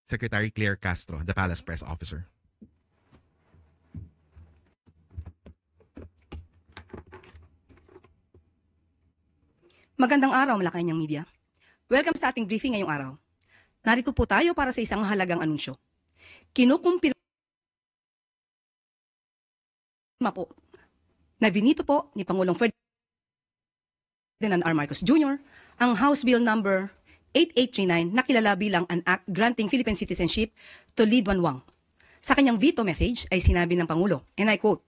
Secretary Claire Castro, the Palace Press Officer. Magandang araw, Malacanang Media. Welcome sa ating briefing ngayong araw. Narito po tayo para sa isang mahalagang anunsyo. Kinukumpirma po na binito po ni Pangulong Ferdinand R. Marcos Jr. ang House Bill number 8839 na kilala bilang an act granting Philippine citizenship to Lee Duan Wang. Sa kanyang veto message ay sinabi ng Pangulo, and I quote,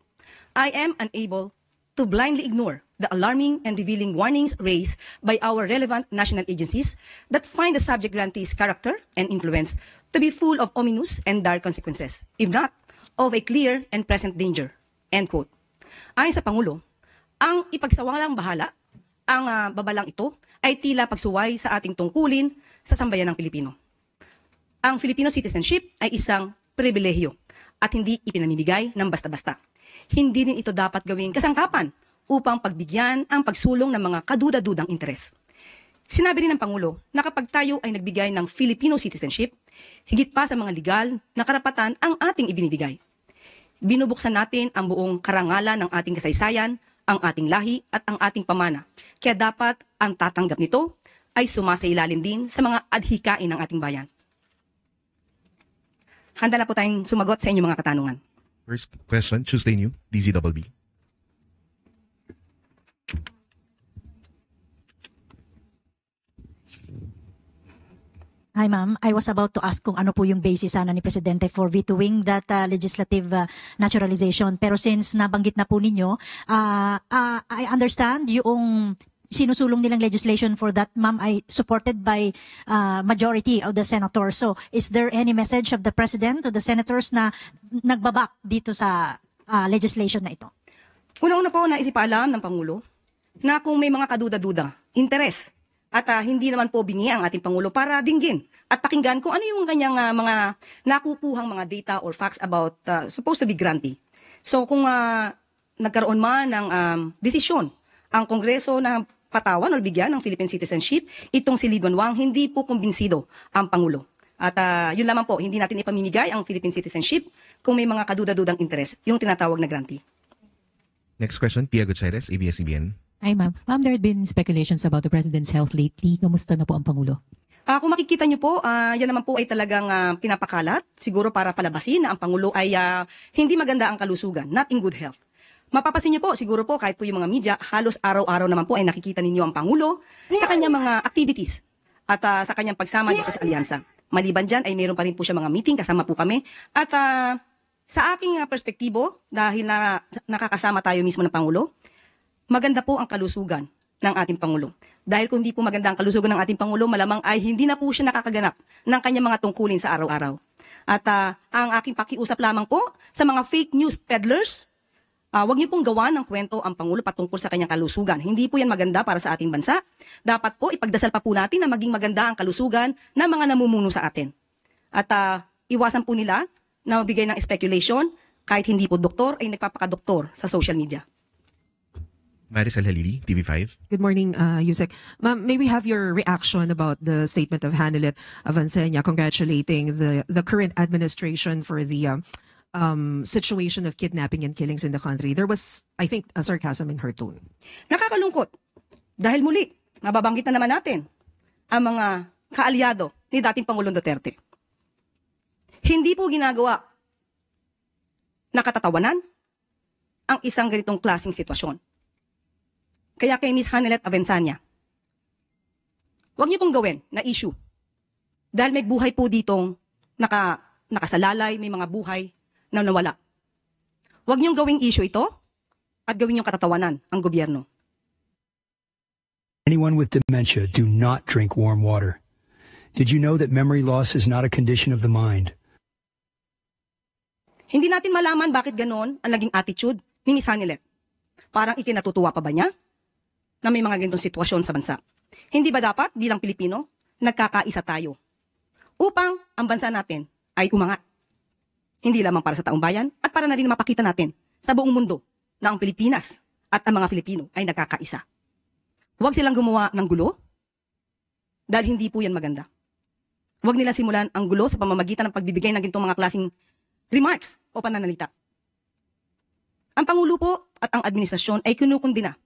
"I am unable to blindly ignore the alarming and revealing warnings raised by our relevant national agencies that find the subject grantee's character and influence to be full of ominous and dire consequences, if not of a clear and present danger." End quote. Ayon sa Pangulo, ang ipagsawalang bahala, ang babalang ito ay tila pagsuway sa ating tungkulin sa sambayan ng Pilipino. Ang Filipino citizenship ay isang pribilehiyo at hindi ipinamimigay ng basta-basta. Hindi din ito dapat gawing kasangkapan upang pagbigyan ang pagsulong ng mga kaduda-dudang interes. Sinabi rin ng Pangulo na kapag tayo ay nagbigay ng Filipino citizenship, higit pa sa mga legal na karapatan ang ating ibinibigay. Binubuksan natin ang buong karangalan ng ating kasaysayan, ang ating lahi at ang ating pamana. Kaya dapat ang tatanggap nito ay sumasailalim din sa mga adhikain ng ating bayan. Handa na po tayong sumagot sa inyong mga katanungan. First question, Tuesday New, DZBB. Hi ma'am, I was about to ask kung ano po yung basis sana ni Presidente for vetoing that legislative naturalization. Pero since nabanggit na po ninyo, I understand yung sinusulong nilang legislation for that, ma'am, ay supported by majority of the senators. So is there any message of the President to the senators na nagbabak dito sa legislation na ito? Una-una po, naisipaalam ng Pangulo na kung may mga kaduda-duda, interes, at hindi naman po bingi ang ating Pangulo para dinggin at pakinggan kung ano yung kanyang mga nakukuhang mga data or facts about supposed to be grantee. So kung nagkaroon man ng desisyon ang Kongreso na patawan o bigyan ng Philippine citizenship, itong si Lee Duan Wang, hindi po kumbinsido ang Pangulo. At yun lamang po, hindi natin ipamimigay ang Philippine citizenship kung may mga kaduda-dudang interes, yung tinatawag na grantee. Next question, Pia Gutierrez, ABS-CBN. Hi ma'am. Ma'am, there had been speculations about the President's health lately. Kamusta na po ang Pangulo? Kung makikita niyo po, yan naman po ay talagang pinapakalat, siguro para palabasin na ang Pangulo ay hindi maganda ang kalusugan, not in good health. Mapapasin niyo po, siguro po, kahit po yung mga media, halos araw-araw naman po ay nakikita ninyo ang Pangulo sa kanyang mga activities at sa kanyang pagsama dito sa alyansa. Maliban dyan ay mayroon pa rin po siya mga meeting, kasama po kami. At sa aking perspektibo, dahil nakakasama tayo mismo ng Pangulo, maganda po ang kalusugan ng ating Pangulo. Dahil kung hindi po maganda ang kalusugan ng ating Pangulo, malamang ay hindi na po siya nakakaganap ng kanyang mga tungkulin sa araw-araw. At ang aking pakiusap lamang po sa mga fake news peddlers, huwag niyo pong gawa ng kwento ang Pangulo patungkol sa kanyang kalusugan. Hindi po yan maganda para sa ating bansa. Dapat po ipagdasal pa po natin na maging maganda ang kalusugan ng mga namumuno sa atin. At iwasan po nila na magbigay ng speculation kahit hindi po doktor ay nagpapakadoktor sa social media. Maricel Halili, TV5. Good morning, Yusek. Ma'am, may we have your reaction about the statement of Hanilet Avancenia congratulating the current administration for the situation of kidnapping and killings in the country? There was, I think, a sarcasm in her tone. Nakakalungkot. Dahil muli, nababanggit na naman natin ang mga kaalyado ni dating Pangulong Duterte. Hindi po ginagawa na katatawanan ang isang ganitong klaseng sitwasyon. Kaya kay Ms. Hanilet Avancenia, huwag niyo pong gawin na issue. Dahil may buhay po ditong nakasalalay, may mga buhay na nawala. Huwag niyong gawing issue ito at gawin niyong katatawanan ang gobyerno. Anyone with dementia, do not drink warm water. Did you know that memory loss is not a condition of the mind? Hindi natin malaman bakit ganoon ang naging attitude ni Ms. Hanilet. Parang ikinatutuwa pa ba niya na may mga ganitong sitwasyon sa bansa? Hindi ba dapat bilang Pilipino, nagkakaisa tayo upang ang bansa natin ay umangat? Hindi lamang para sa taong bayan at para na rin mapakita natin sa buong mundo na ang Pilipinas at ang mga Pilipino ay nagkakaisa. Huwag silang gumawa ng gulo dahil hindi po yan maganda. Huwag nila simulan ang gulo sa pamamagitan ng pagbibigay ng ganitong mga klaseng remarks o pananalita. Ang Pangulo po at ang administrasyon ay kinukundina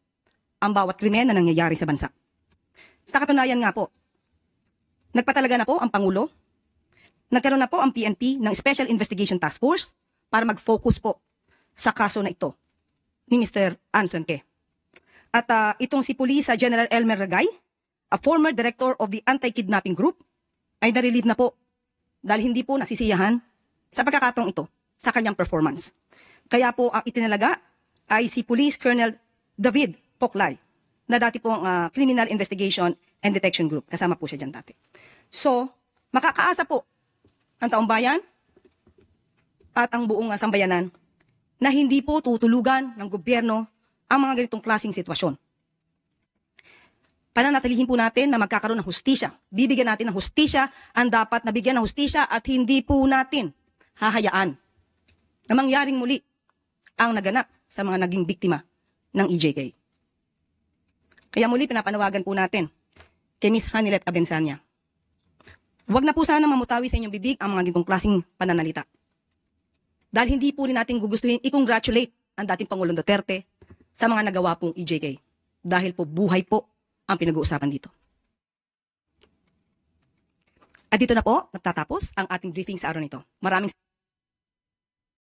ang bawat krimen na nangyayari sa bansa. Sa katunayan nga po, nagpatalaga na po ang Pangulo, nagkaroon na po ang PNP ng Special Investigation Task Force para mag-focus po sa kaso na ito ni Mr. Anson Ke. At itong si Police General Elmer Ragay, a former director of the Anti-Kidnapping Group, ay narelieve na po dahil hindi po nasisiyahan sa pagkakataong ito sa kanyang performance. Kaya po ang itinalaga ay si Police Colonel David Poklay na dati pong Criminal Investigation and Detection Group. Kasama po siya dyan dati. So, makakaasa po ang taong bayan at ang buong sambayanan na hindi po tutulugan ng gobyerno ang mga ganitong klaseng sitwasyon. Pananatilihin po natin na magkakaroon ng hustisya. Bibigyan natin ng hustisya ang dapat nabigyan ng hustisya at hindi po natin hahayaan na mangyaring muli ang naganap sa mga naging biktima ng EJK. Kaya muli pinapanawagan po natin kay Ms. Hanilet Abençania. Huwag na po sana mamutawi sa inyong bibig ang mga ganitong klaseng pananalita. Dahil hindi po rin natin gugustuhin i-congratulate ang dating Pangulong Duterte sa mga nagawa pong EJK. Dahil po buhay po ang pinag-uusapan dito. At dito na po, nagtatapos ang ating briefing sa araw nito. Maraming